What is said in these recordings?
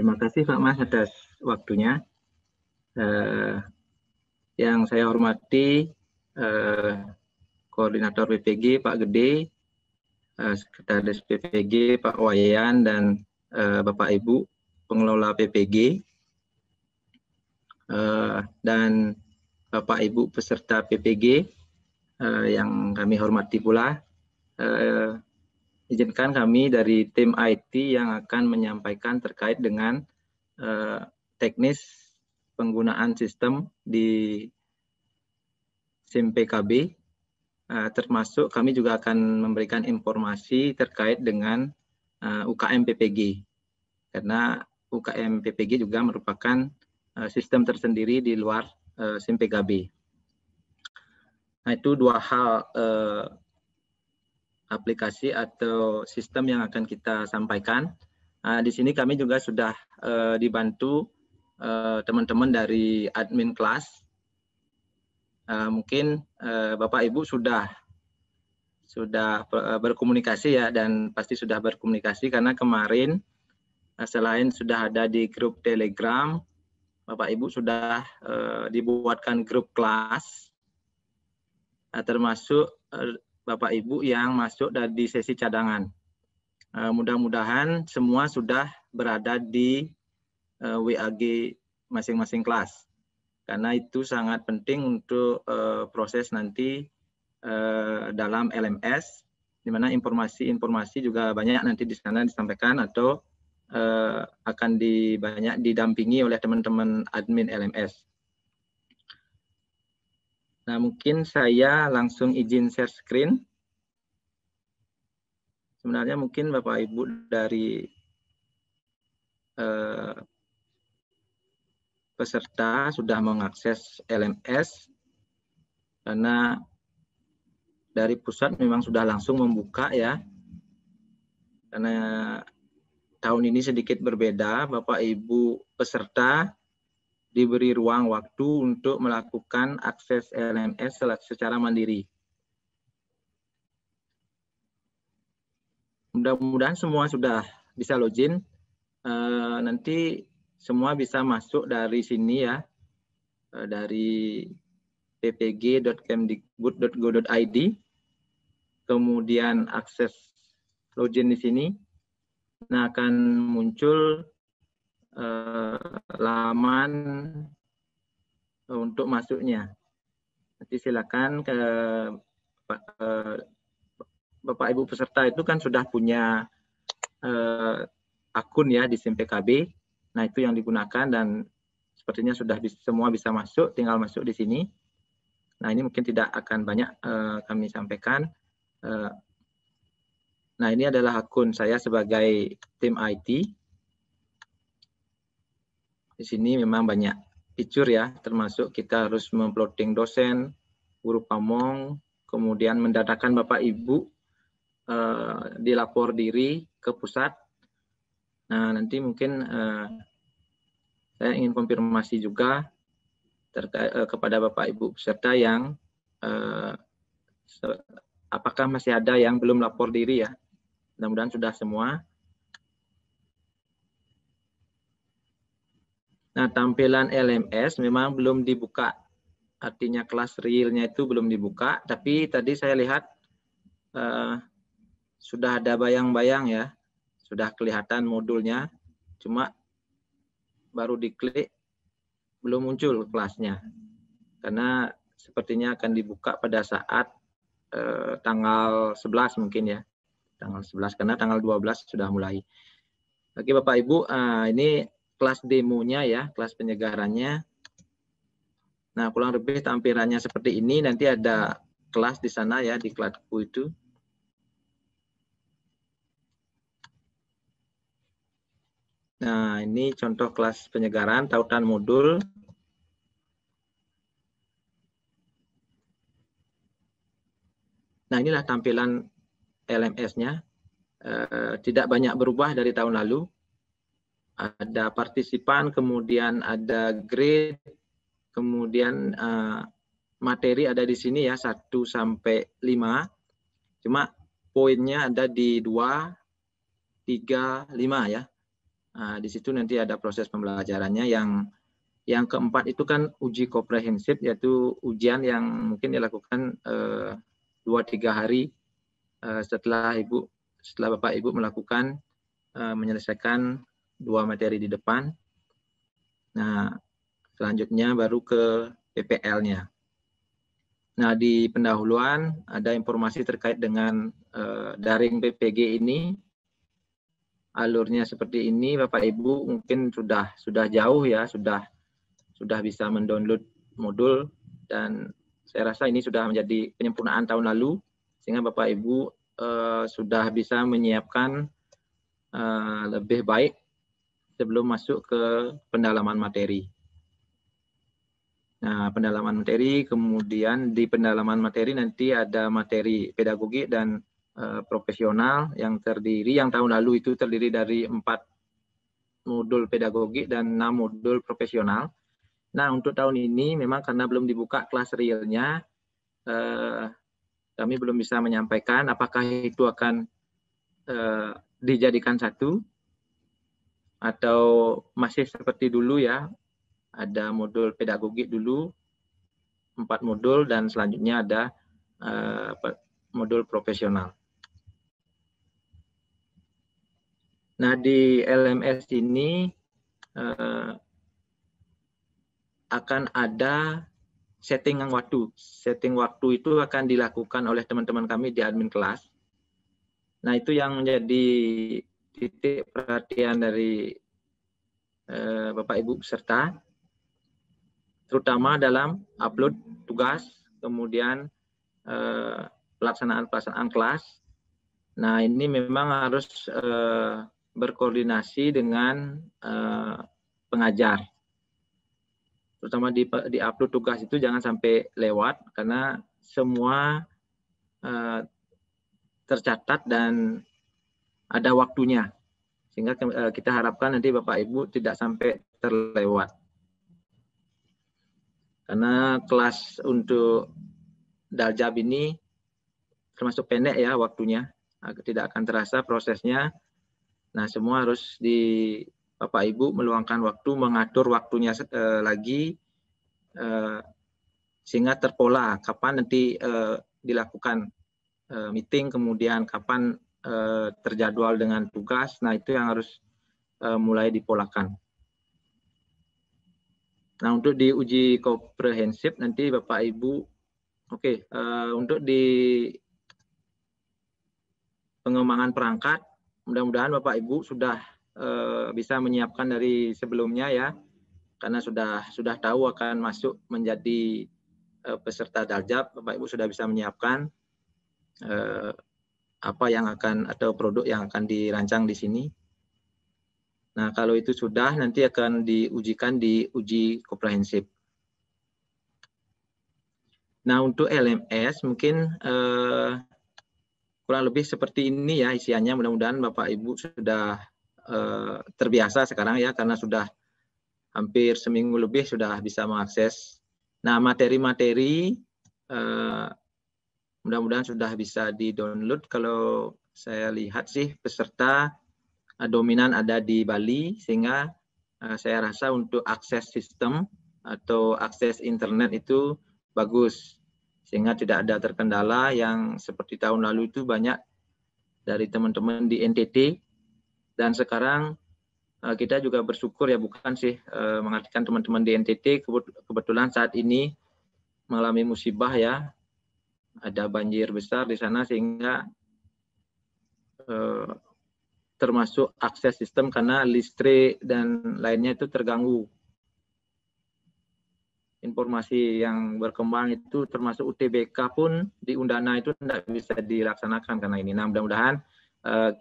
Terima kasih Pak Mas atas waktunya. Yang saya hormati Koordinator PPG Pak Gede, Sekretaris PPG Pak Wayan, dan Bapak Ibu pengelola PPG, dan Bapak Ibu peserta PPG yang kami hormati pula. Izinkan kami dari tim IT yang akan menyampaikan terkait dengan teknis penggunaan sistem di SIM PKB, termasuk kami juga akan memberikan informasi terkait dengan UKM PPG, karena UKM PPG juga merupakan sistem tersendiri di luar SIM PKB. Nah, itu dua hal aplikasi atau sistem yang akan kita sampaikan. Di sini kami juga sudah dibantu teman-teman dari admin kelas. Mungkin Bapak Ibu sudah berkomunikasi ya, dan pasti sudah berkomunikasi karena kemarin selain sudah ada di grup Telegram, Bapak Ibu sudah dibuatkan grup kelas, termasuk Bapak Ibu yang masuk dari sesi cadangan. Mudah-mudahan semua sudah berada di WAG masing-masing kelas, karena itu sangat penting untuk proses nanti dalam LMS, di mana informasi-informasi juga banyak nanti di sana disampaikan atau akan banyak didampingi oleh teman-teman admin LMS. Nah, mungkin saya langsung izin share screen. Sebenarnya mungkin Bapak Ibu dari peserta sudah mengakses LMS, karena dari pusat memang sudah langsung membuka ya. Karena tahun ini sedikit berbeda, Bapak Ibu peserta diberi ruang waktu untuk melakukan akses LMS secara mandiri. Mudah-mudahan semua sudah bisa login. Nanti semua bisa masuk dari sini ya, dari ppg.kemdikbud.go.id, kemudian akses login di sini. Nah, akan muncul laman untuk masuknya. Nanti silakan ke Bapak Ibu peserta itu kan sudah punya akun ya di SIM PKB. Nah, itu yang digunakan dan sepertinya sudah semua bisa masuk, tinggal masuk di sini. Nah, ini mungkin tidak akan banyak kami sampaikan. Nah, ini adalah akun saya sebagai tim IT. Di sini memang banyak fitur ya, termasuk kita harus memplotting dosen, guru pamong, kemudian mendatakan Bapak Ibu dilapor diri ke pusat. Nah, nanti mungkin saya ingin konfirmasi juga kepada Bapak Ibu peserta yang apakah masih ada yang belum lapor diri ya. Mudah-mudahan sudah semua. Nah, tampilan LMS memang belum dibuka. Artinya kelas realnya itu belum dibuka, tapi tadi saya lihat sudah ada bayang-bayang ya, sudah kelihatan modulnya, cuma baru diklik belum muncul kelasnya, karena sepertinya akan dibuka pada saat tanggal 11 mungkin ya, tanggal 11, karena tanggal 12 sudah mulai. Oke Bapak Ibu, ini kelas demonya ya, kelas penyegarannya. Nah, kurang lebih tampilannya seperti ini, nanti ada kelas di sana ya, di kelasku itu. Nah, ini contoh kelas penyegaran, tautan modul. Nah, inilah tampilan LMS-nya. Tidak banyak berubah dari tahun lalu. Ada partisipan, kemudian ada grade, kemudian materi ada di sini ya, 1 sampai 5. Cuma poinnya ada di 2, 3, 5 ya. Di situ nanti ada proses pembelajarannya. Yang keempat itu kan uji komprehensif, yaitu ujian yang mungkin dilakukan 2-3 hari setelah Bapak Ibu melakukan menyelesaikan 2 materi di depan. Nah, selanjutnya baru ke PPL-nya. Nah, di pendahuluan ada informasi terkait dengan daring PPG ini. Alurnya seperti ini, Bapak Ibu mungkin sudah jauh ya, sudah bisa mendownload modul, dan saya rasa ini sudah menjadi penyempurnaan tahun lalu, sehingga Bapak Ibu sudah bisa menyiapkan lebih baik sebelum masuk ke pendalaman materi. Nah, pendalaman materi, kemudian di pendalaman materi nanti ada materi pedagogik dan profesional yang tahun lalu itu terdiri dari 4 modul pedagogik dan 6 modul profesional. Nah, untuk tahun ini memang karena belum dibuka kelas realnya, kami belum bisa menyampaikan apakah itu akan dijadikan satu atau masih seperti dulu ya, ada modul pedagogik dulu, 4 modul, dan selanjutnya ada modul profesional. Nah, di LMS ini akan ada setting waktu. Setting waktu itu akan dilakukan oleh teman-teman kami di admin kelas. Nah, itu yang menjadi titik perhatian dari Bapak Ibu peserta, terutama dalam upload tugas, kemudian pelaksanaan kelas. Nah, ini memang harus berkoordinasi dengan pengajar. Terutama di upload tugas itu jangan sampai lewat, karena semua tercatat dan ada waktunya. Sehingga kita harapkan nanti Bapak Ibu tidak sampai terlewat. Karena kelas untuk Daljab ini termasuk pendek ya waktunya, tidak akan terasa prosesnya. Nah, semua harus Bapak Ibu meluangkan waktu, mengatur waktunya lagi, sehingga terpola kapan nanti dilakukan meeting, kemudian kapan terjadwal dengan tugas. Nah, itu yang harus mulai dipolakan. Nah, untuk di uji komprehensif nanti Bapak Ibu, untuk di pengembangan perangkat, mudah-mudahan Bapak Ibu sudah bisa menyiapkan dari sebelumnya ya, karena sudah tahu akan masuk menjadi peserta Daljab. Bapak Ibu sudah bisa menyiapkan apa yang akan, atau produk yang akan dirancang di sini. Nah, kalau itu sudah, nanti akan diujikan di uji komprehensif. Nah, untuk LMS mungkin kurang lebih seperti ini ya isiannya. Mudah-mudahan Bapak Ibu sudah terbiasa sekarang ya, karena sudah hampir seminggu lebih sudah bisa mengakses. Nah, materi-materi mudah-mudahan sudah bisa di-download. Kalau saya lihat sih peserta dominan ada di Bali, sehingga saya rasa untuk akses sistem atau akses internet itu bagus, sehingga tidak ada terkendala yang seperti tahun lalu itu banyak dari teman-teman di NTT. Dan sekarang kita juga bersyukur ya, bukan sih mengartikan teman-teman di NTT kebetulan saat ini mengalami musibah ya, ada banjir besar di sana, sehingga termasuk akses sistem karena listrik dan lainnya itu terganggu. Informasi yang berkembang itu termasuk UTBK pun di Undana itu tidak bisa dilaksanakan karena ini. Nah, mudah-mudahan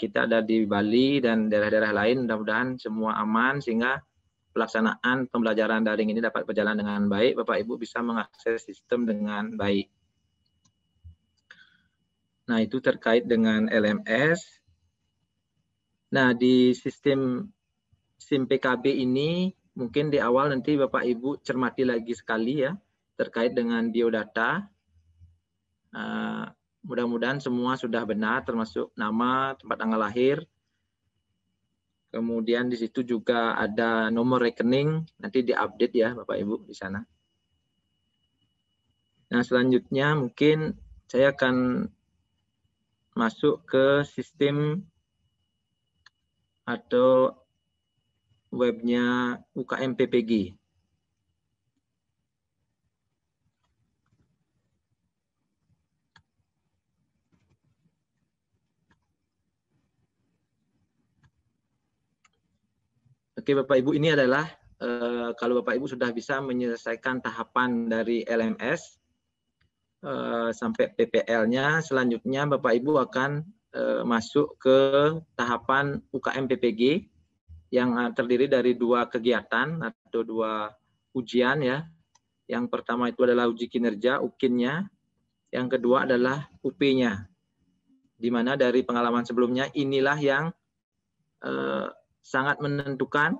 kita ada di Bali dan daerah-daerah lain, mudah-mudahan semua aman sehingga pelaksanaan pembelajaran daring ini dapat berjalan dengan baik. Bapak Ibu bisa mengakses sistem dengan baik. Nah, itu terkait dengan LMS. Nah, di sistem SIM PKB ini mungkin di awal nanti Bapak Ibu cermati lagi sekali ya terkait dengan biodata. Mudah-mudahan semua sudah benar, termasuk nama, tempat tanggal lahir. Kemudian di situ juga ada nomor rekening, nanti diupdate ya Bapak Ibu di sana. Nah, selanjutnya mungkin saya akan masuk ke sistem atau webnya UKM PPG. Oke Bapak Ibu, ini adalah kalau Bapak Ibu sudah bisa menyelesaikan tahapan dari LMS sampai PPL-nya, selanjutnya Bapak Ibu akan masuk ke tahapan UKM PPG yang terdiri dari 2 kegiatan atau 2 ujian ya. Yang pertama itu adalah uji kinerja, UKIN-nya. Yang kedua adalah UP-nya. Di mana dari pengalaman sebelumnya inilah yang sangat menentukan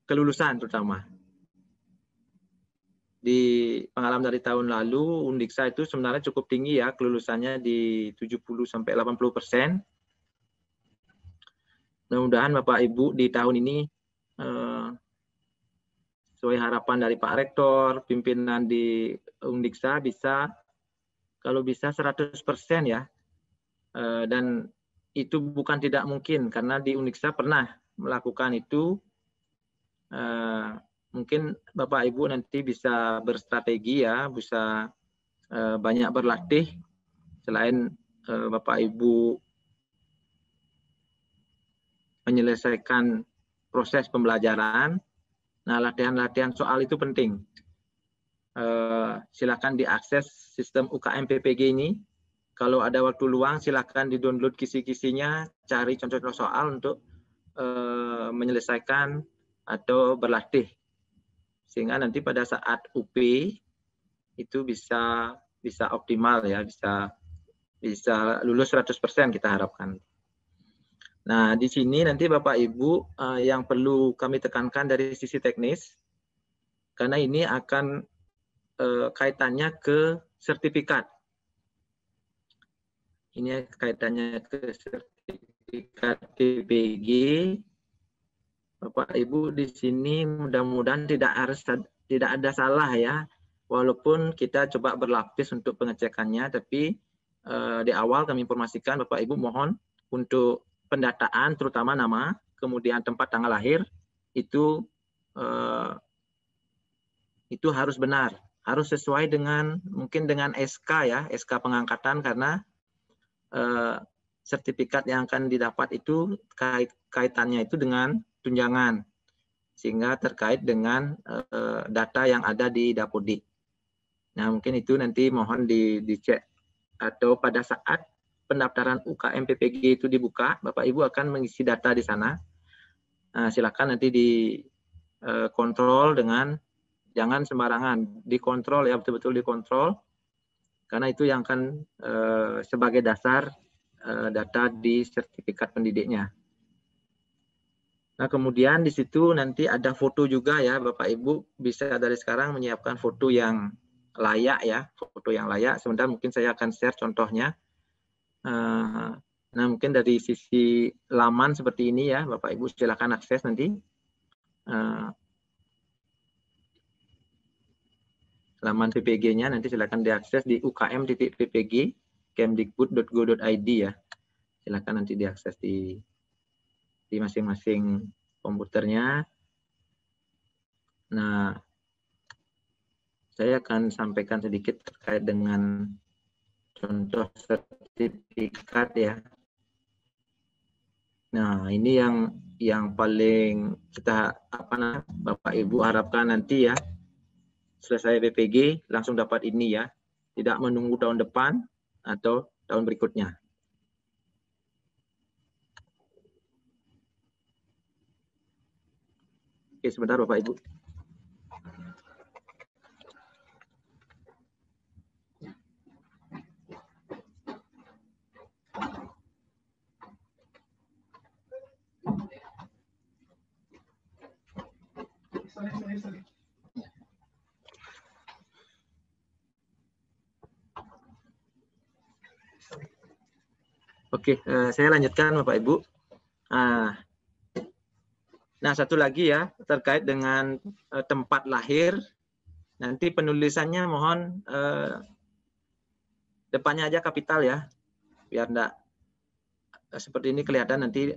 kelulusan terutama. Di pengalaman dari tahun lalu, Undiksa itu sebenarnya cukup tinggi ya, kelulusannya di 70-80%. Mudah-mudahan Bapak Ibu di tahun ini sesuai harapan dari Pak Rektor, pimpinan di Undiksa bisa, kalau bisa 100% ya. Dan itu bukan tidak mungkin, karena di Undiksa pernah melakukan itu. Mungkin Bapak Ibu nanti bisa berstrategi ya, bisa banyak berlatih. Selain Bapak Ibu menyelesaikan proses pembelajaran, nah latihan-latihan soal itu penting. Silakan diakses sistem UKM PPG ini. Kalau ada waktu luang, silakan di-download kisi-kisinya, cari contoh soal untuk menyelesaikan atau berlatih. Sehingga nanti pada saat UP itu bisa optimal ya, bisa lulus 100% kita harapkan. Nah, di sini nanti Bapak Ibu yang perlu kami tekankan dari sisi teknis, karena ini akan kaitannya ke sertifikat. Ini kaitannya ke sertifikat PPG. Bapak Ibu di sini mudah-mudahan tidak ada salah ya. Walaupun kita coba berlapis untuk pengecekannya, tapi di awal kami informasikan Bapak Ibu mohon untuk pendataan terutama nama, kemudian tempat tanggal lahir itu harus benar, harus sesuai dengan mungkin dengan SK ya, SK pengangkatan, karena sertifikat yang akan didapat itu kaitannya itu dengan tunjangan, sehingga terkait dengan data yang ada di Dapodik. Nah, mungkin itu nanti mohon dicek, atau pada saat pendaftaran UKM PPG itu dibuka, Bapak Ibu akan mengisi data di sana. Nah, silakan nanti dikontrol dengan, jangan sembarangan, dikontrol ya, betul-betul dikontrol, karena itu yang akan sebagai dasar data di sertifikat pendidiknya. Nah, kemudian di situ nanti ada foto juga ya, Bapak Ibu bisa dari sekarang menyiapkan foto yang layak ya, foto yang layak. Sebentar mungkin saya akan share contohnya. Nah, mungkin dari sisi laman seperti ini ya, Bapak Ibu silakan akses nanti. Laman PPG-nya nanti silakan diakses di ukm.ppg kemdikbud.go.id ya. Silakan nanti diakses di masing-masing komputernya. Nah, saya akan sampaikan sedikit terkait dengan contoh sertifikat ya. Nah, ini yang paling kita Bapak Ibu harapkan nanti ya, selesai PPG langsung dapat ini ya, tidak menunggu tahun depan atau tahun berikutnya. Oke, sebentar Bapak Ibu. Oke, saya lanjutkan Bapak Ibu. Nah, satu lagi ya, terkait dengan tempat lahir. Nanti penulisannya mohon depannya aja kapital ya, biar enggak seperti ini kelihatan nanti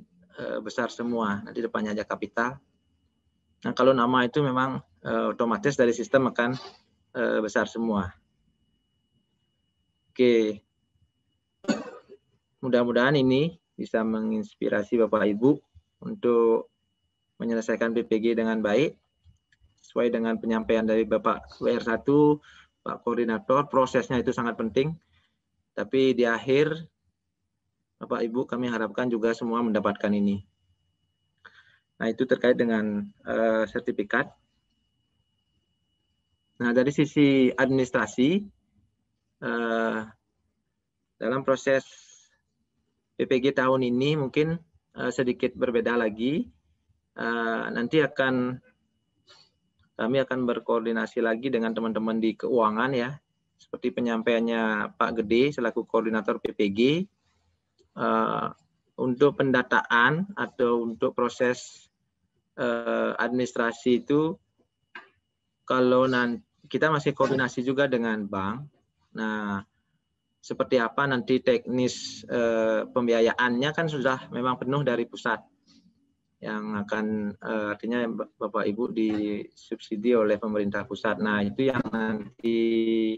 besar semua. Nanti depannya aja kapital. Nah, kalau nama itu memang otomatis dari sistem akan besar semua. Oke, mudah-mudahan ini bisa menginspirasi Bapak Ibu untuk menyelesaikan PPG dengan baik, sesuai dengan penyampaian dari Bapak WR1, Pak Koordinator. Prosesnya itu sangat penting, tapi di akhir Bapak Ibu kami harapkan juga semua mendapatkan ini. Nah, itu terkait dengan sertifikat. Nah, dari sisi administrasi, dalam proses PPG tahun ini mungkin sedikit berbeda lagi. Nanti kami akan berkoordinasi lagi dengan teman-teman di keuangan ya, seperti penyampaiannya Pak Gede selaku koordinator PPG. Untuk pendataan atau untuk proses administrasi itu, kalau nanti kita masih koordinasi juga dengan bank. Nah, seperti apa nanti teknis pembiayaannya kan sudah memang penuh dari pusat, yang akan artinya Bapak Ibu disubsidi oleh pemerintah pusat. Nah, itu yang nanti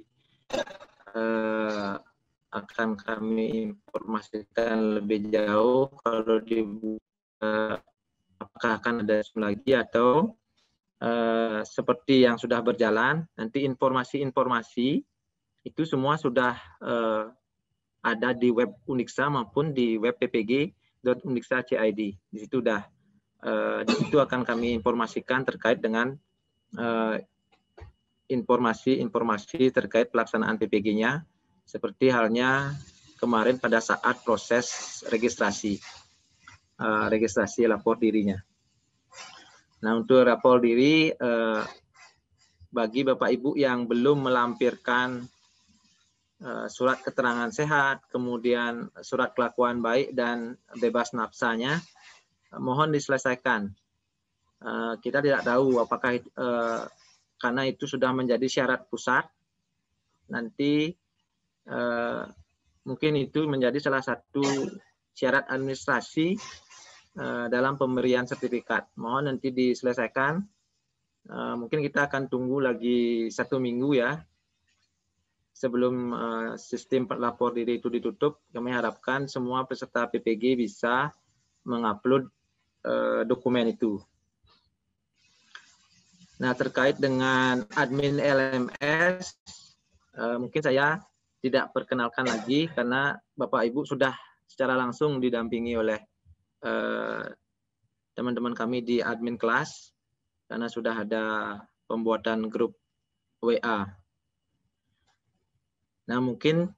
akan kami informasikan lebih jauh kalau apakah akan ada lagi atau seperti yang sudah berjalan. Nanti informasi-informasi itu semua sudah ada di web Unixa maupun di web ppg.unixa.cid. Di situ di situ akan kami informasikan terkait dengan informasi-informasi terkait pelaksanaan PPG-nya, seperti halnya kemarin pada saat proses registrasi lapor dirinya. Nah, untuk lapor diri, bagi Bapak Ibu yang belum melampirkan surat keterangan sehat, kemudian surat kelakuan baik dan bebas nafsanya, mohon diselesaikan. Kita tidak tahu apakah karena itu sudah menjadi syarat pusat, nanti mungkin itu menjadi salah satu syarat administrasi dalam pemberian sertifikat. Mohon nanti diselesaikan. Mungkin kita akan tunggu lagi 1 minggu ya, sebelum sistem lapor diri itu ditutup. Kami harapkan semua peserta PPG bisa mengupload dokumen itu. Nah, terkait dengan admin LMS, mungkin saya tidak perkenalkan lagi karena Bapak Ibu sudah secara langsung didampingi oleh teman-teman kami di admin kelas, karena sudah ada pembuatan grup WA. Nah, mungkin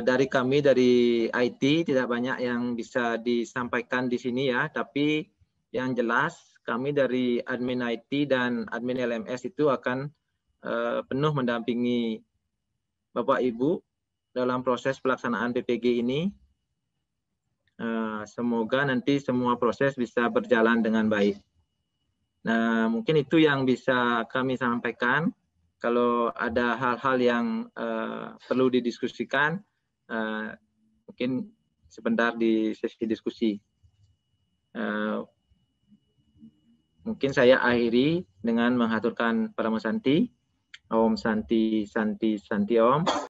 dari kami dari IT tidak banyak yang bisa disampaikan di sini ya, tapi yang jelas kami dari admin IT dan admin LMS itu akan penuh mendampingi Bapak Ibu dalam proses pelaksanaan PPG ini. Semoga nanti semua proses bisa berjalan dengan baik. Nah, mungkin itu yang bisa kami sampaikan. Kalau ada hal-hal yang perlu didiskusikan, mungkin sebentar di sesi diskusi. Mungkin saya akhiri dengan menghaturkan Parama Santi. Om Santi Santi Santi Om.